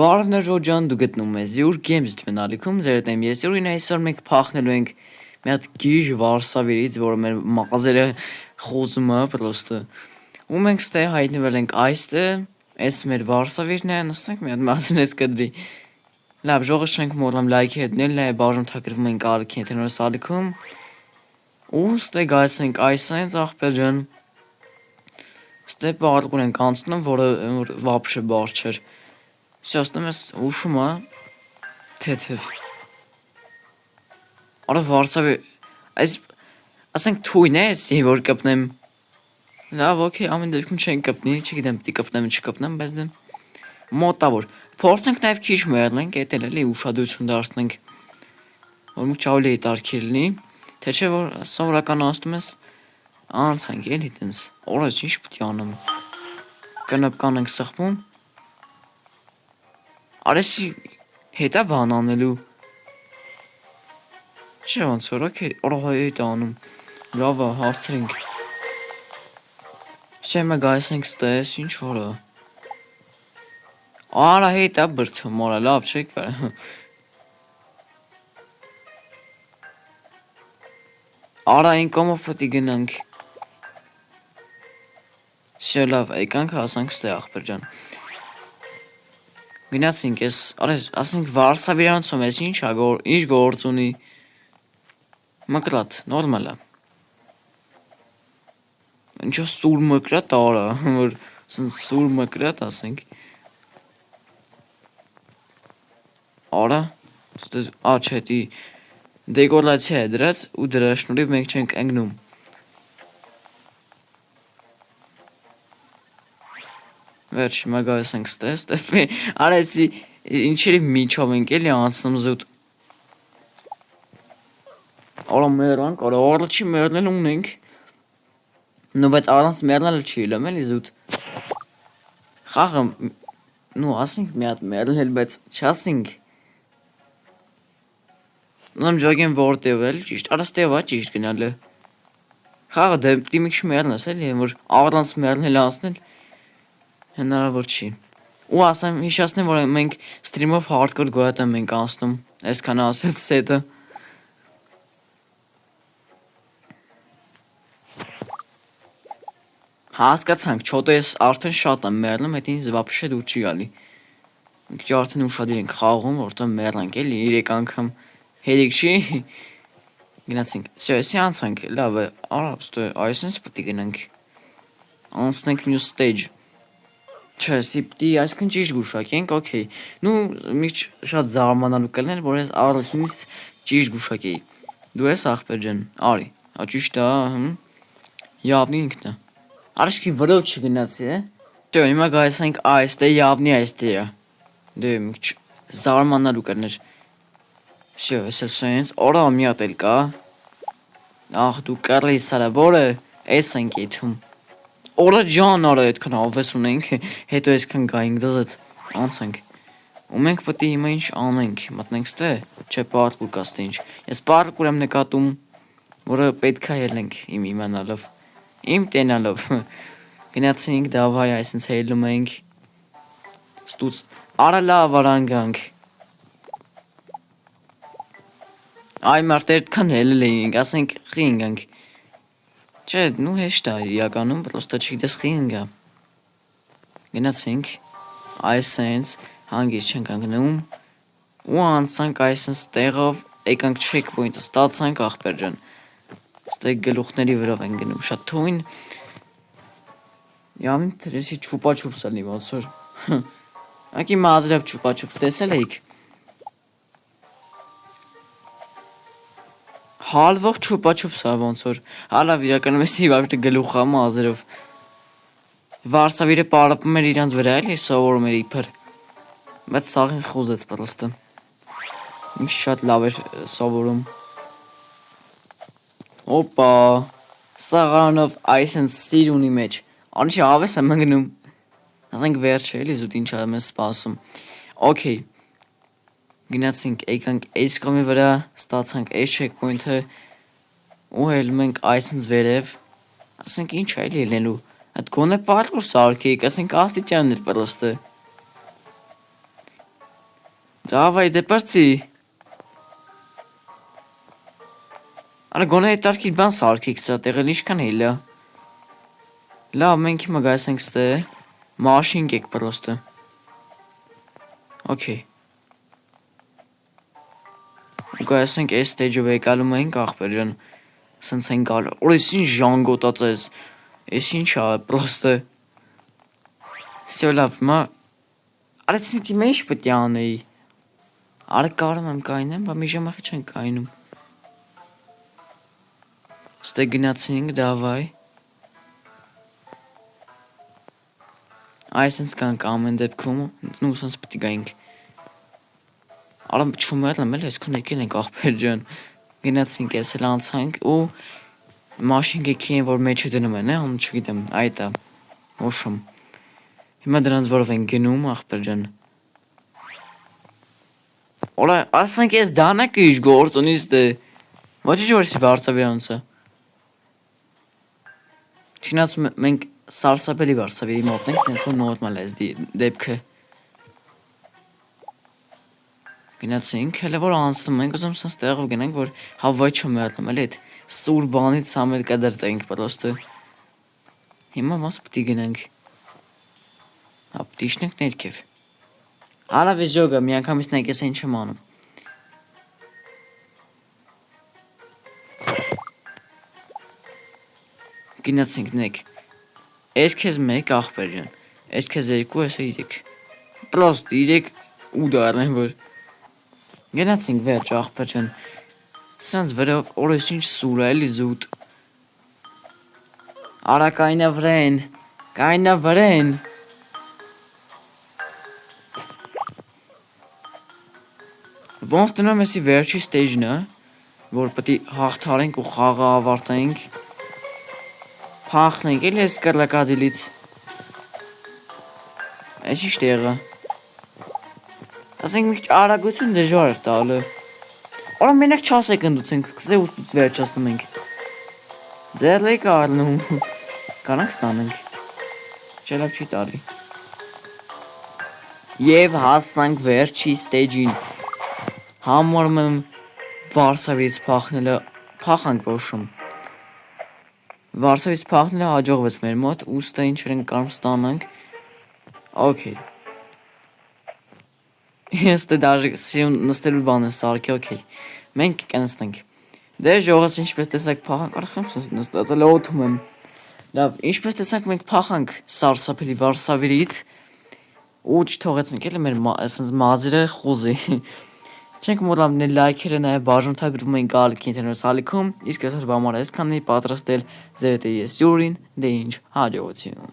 Բարև Ժոջան, դու գտնում ես Յուր Games տնալիքում, ձեր հետ եմ ես Յուրին, այսօր մենք փախնելու ենք մի հատ գիժ վարսավիրից, որը մեր մաղազերը խոզում է պրոստը։ Ու մենք ստե հայտնվել ենք այստեղ, այս մեր վարսավիրն է, նստենք մի հատ մազնես կդրի։ Լավ, ժողը չենք մոռամ լայքի հետնել, բաժնում թակրվում ենք ալիքի ընթերնորս ալիքում։ Ու ստե գայս ենք այսենց աղբեր ջան։ Ստե պարկուն ենք անցնում, որը վապշը բար չէր։ Сейчас նմես ուշում է թեթև։ Արա վարսավի, այս ասենք թույն է էսի, որ կպնեմ։ Լավ, ոքեյ, ամեն դեպքում չենք կպնի, չգիտեմ պիտի կպնեմ, չկպնեմ, բայց դե մոտավոր։ Փորձենք նաև քիչ մեռնենք, էդ էլ էլի ուշադրություն դարձնենք, որ մուք ճավլի տարքի լինի, թե չէ որ սովորական ասում ես անցանք էլի տենց, օրս ինչ պիտի անեմ։ Կնպկան ենք սխվում։ Արեսի հետա բան անելու։ Չէ ոնց որ, օքեյ, օրը հետ անում։ Լավ է, հարցրենք։ Շեմը գայս ենք ստես, ինչ որը։ Արա հետա բրդում, օրա լավ չէ կար։ Արա ինկոմով պտի գնանք։ Շո լավ, եկանք հասանք ստե աղբեր ջան։ Գնացինք ես, ասենք վարսավիրանցում ես ինչ գործ ունի։ Մկրատ, նորմալ է։ Ինչո սուր մկրատ արա, որ սուր մկրատ ասենք։ Արա, չէ, դի դեկորացիա է դրած ու դրա շնորհիվ մենք չենք ընկնում։ Վերջ, մագայս ենք ստես, արեցի ինչերի միջով ենք էլի անցնում զուտ։ Արա մեռանք, արա առաջի մեռնել ունենք։ Նո բայց առանց մեռնելը չի լեմ էլի զուտ։ Խաղը, նու ասենք մի հատ մեռնել, բայց չասենք։ Ուզում ջոգեմ որտև էլ ճիշտ, արա ստև է ճիշտ գնալը։ Խաղը դեպի մի քիչ մեռնես էլի, որ առանց մեռնել անցնել հնարավոր չի։ Ու ասեմ, հիշացնեմ, որ մենք ստրիմով hardcore գոյատեմ ենք անցնում, այսքան ասել սետը։ Հասկացանք, չոտը ես արդեն շատ եմ մեռնում, հետ ինձ վապշե դուր չի գալի։ Մենք ջա արդեն ուշադիր ենք խաղում, որտեղ մեռանք էլի 3 անգամ հերիք չի։ Գնացինք, սյոսի անցանք, լավ է, արա ստե այսպես պիտի գնանք։ Անցնենք new stage։ Չէ, սիպտի այսքան ճիշտ գուշակենք, օքեյ։ Նու մի շատ զարմանալու կլներ, որ ես առաջինից ճիշտ գուշակեի։ Դու ես աղբեր ջան, արի, ճիշտ է, Явնի ինքն է։ Արիշքի վրով չգնացի, է։ Չէ, հիմա գայս ենք այստեղ, Явնի այստեղ է։ Դե մի քիչ զարմանալու կլներ։ Շո, էսել սենց, օրա մի հատ էլ կա։ Ախ, դու կարլիս արա, որը էս ենք եթում։ Օրա ջան արա այդքան ավես ունենք, հետո այսքան գայինք դզած անցանք։ Ու մենք պետք է հիմա ինչ անենք, մտնենք ստե, չէ պարկուր կա ստե ինչ։ Ես պարկուր եմ նկատում, որը պետք է ելնենք իմ իմանալով, իմ տենալով։ Գնացինք դավայ այսինքն հելում ենք։ Ստուց արա լավ արանգանք։ Այ մարդ այդքան հելել էինք, ասենք խինգանք։ Չէ, նու հեշտ է իրականում, պրոստը չգիտես խինգա։ Գնացինք, այսենց, հանգիստ չենք անգնում, ու անցանք այսենց տեղով, եկանք checkpoint-ը ստացանք աղբեր ջան։ Ստեղ գլուխների վրով են գնում, շատ թույն։ Յամին թրեսի չուպաչուպս ալի ոնց որ։ Ակի մազրև չուպաչուպս տեսել էիք։ Հալվող չուպաչուպս է ոնց որ, հալավ իրականում ես իվակտը գլուխա մազերով։ Վարսավիրը պարապում էր իրանց վրա էլի սովորում էր իպր։ Բայց սաղին խուզեց պրոստը։ Ինչ շատ լավ էր սովորում։ Օպա, սաղանով այսենց սիրունի մեջ, անիչի ավես եմ ընգնում։ Ասենք վերջ էլի զուտ ինչ եմ ես սպասում։ Օքեյ։ Գնացինք, եկանք այս կոմի վրա, ստացանք այս checkpoint-ը ու հելում ենք այսինց վերև, ասենք ինչ է էլի ելնելու, այդ գոնե պարկուր սարքեիք, ասենք աստիճանն էր պրոստը։ Давай, դե բրցի։ Արա գոնե հետարքի բան սարքիք սա տեղել ինչքան հելա։ Լավ, մենք հիմա գայս ենք ստե։ Մաշին կեք պրոստը։ Okay։ Գայս ենք այս ստեջով եկալում ենք ախպեր ջան։ Սենց են գալ։ Օր էս ինչ ժանգոտած ես։ Էս ինչ է պրոստը։ Всё լավ, մա Արա ցինքի մեջ պետք է անեի։ Արա կարում եմ կայնեմ, բա մի ժամախի չեն կայնում։ Ստե գնացինք, դավայ։ Այսինքն կանք ամեն դեպքում ու սենց պետք է գայինք։ Արա չումերն եմ էլ այսքան եկել ենք ախպեր ջան։ Գնացինք էս էլ անցանք ու մաշին կեքի են որ մեջը դնում են, անում չգիտեմ, այդ է։ Ոշում։ Հիմա դրանց որով են գնում ախպեր ջան։ Օրա, ասենք ես դանակը ինչ գործունից դե։ Ոչ ինչի վարսավիրանցը։ Չնայած մենք սարսափելի վարսավիրի մոտ ենք, հենց որ նորմալ է դեպքը։ Գնացինք, հələ որ անցնում ենք, ուզում սենց տեղով գնանք, որ հավայ չմեռնեմ, էլի այդ սուր բանից ամեն կդրտենք պրոստը։ Հիմա մաս պիտի գնանք։ Հա պիտի իջնենք ներքև։ Արա վեժոգը մի անգամից նայքես ինչ եմ անում։ Գնացինք նեք։ Ես քեզ 1 ախպեր ջան։ Ես քեզ 2, ես 3։ Պրոստ 3 ու դառնեմ որ։ Գնացինք վերջ ախպեր ջան։ Սենց վերով օրես ինչ սուր է էլի զուտ։ Արա կայնա վրեն։ Կայնա վրեն։ Ոնց դնում էսի վերջի ստեջն է, որ պետք է հաղթարենք ու խաղը ավարտենք։ Փախնենք էլ ես կրլակադիլից։ Այս ինչ տեղը։ Ասենք մի քիչ արագություն դժվար է տալը։ Օրա մենակ 4 սեկունդուց ենք սկսե ու վերջացնում ենք։ Ձեր լեկ առնում։ Կանանք ստանենք։ Չէ լավ չի տարի։ Եվ հասանք վերջի ստեջին։ Համարում եմ Վարշավից փախնելը փախանք ոշում։ Վարշավից փախնելը հաջողվեց մեր մոտ, ուստը ինչեր ենք կարող ստանանք։ Okay։ Ես դե դաժե սիուն նստելու բան է սարքի, okay։ Մենք կնստենք։ Դե ժողովուրդ ինչպես տեսակ փախանք, արխեմ նստած էլ օթում եմ։ Լավ, ինչպես տեսակ մենք փախանք սարսափելի Վարշավից ու չթողեցինք էլ մեր այսպես մազերը խոզի։ Չենք մոռանում լայքերը նաև բաժանորդագրում են գալիք ինտերնետ սալիքում, իսկ այսօր բամար այսքանն է պատրաստել ձեր դե ես Յուրին, դե ինչ հաջողություն։